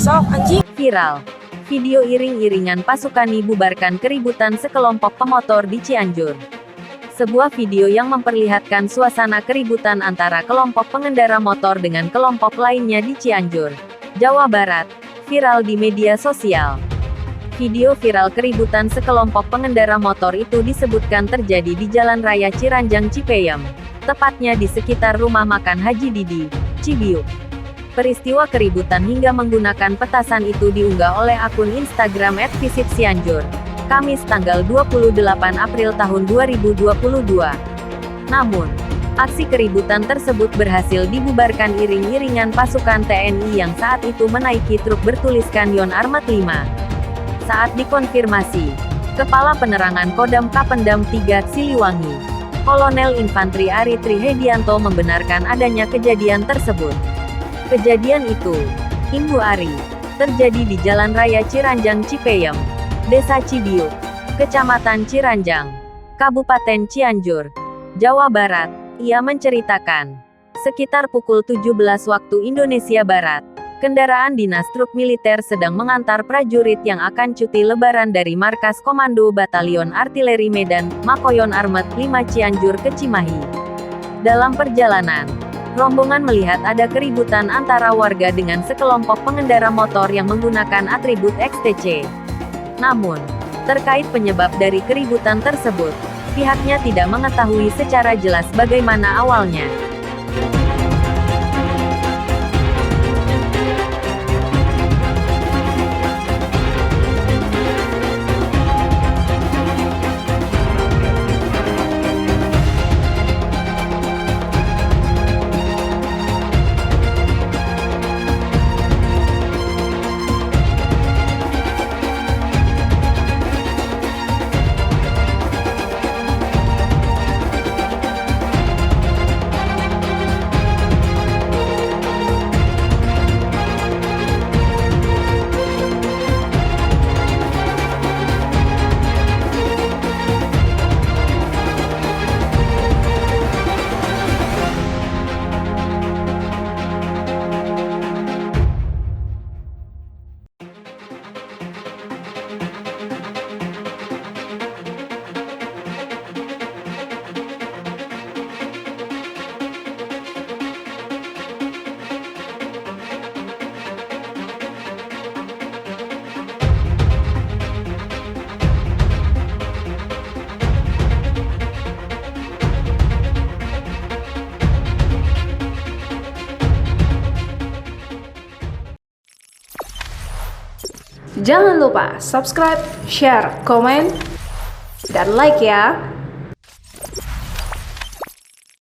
Sok anjing. Viral. Video iring-iringan pasukan bubarkan keributan sekelompok pemotor di Cianjur. Sebuah video yang memperlihatkan suasana keributan antara kelompok pengendara motor dengan kelompok lainnya di Cianjur, Jawa Barat, viral di media sosial. Video viral keributan sekelompok pengendara motor itu disebutkan terjadi di Jalan Raya Ciranjang Cipeyem, tepatnya di sekitar rumah makan Haji Didi, Cibiuk. Peristiwa keributan hingga menggunakan petasan itu diunggah oleh akun Instagram @visitcianjur, Kamis tanggal 28 April tahun 2022. Namun, aksi keributan tersebut berhasil dibubarkan iring-iringan pasukan TNI yang saat itu menaiki truk bertuliskan Yon Armat 5. Saat dikonfirmasi, Kepala Penerangan Kodam Kapendam 3 Siliwangi, Kolonel Infantri Ari Trihedianto membenarkan adanya kejadian tersebut. Kejadian itu, Ibu Ari, terjadi di Jalan Raya Ciranjang Cipeyem, Desa Cibiuk, Kecamatan Ciranjang, Kabupaten Cianjur, Jawa Barat. Ia menceritakan, sekitar pukul 17 waktu Indonesia Barat, kendaraan dinas truk militer sedang mengantar prajurit yang akan cuti lebaran dari Markas Komando Batalion Artileri Medan, Makoyon Armet 5 Cianjur ke Cimahi. Dalam perjalanan, rombongan melihat ada keributan antara warga dengan sekelompok pengendara motor yang menggunakan atribut XTC. Namun, terkait penyebab dari keributan tersebut, pihaknya tidak mengetahui secara jelas bagaimana awalnya. Jangan lupa subscribe, share, komen, dan like ya.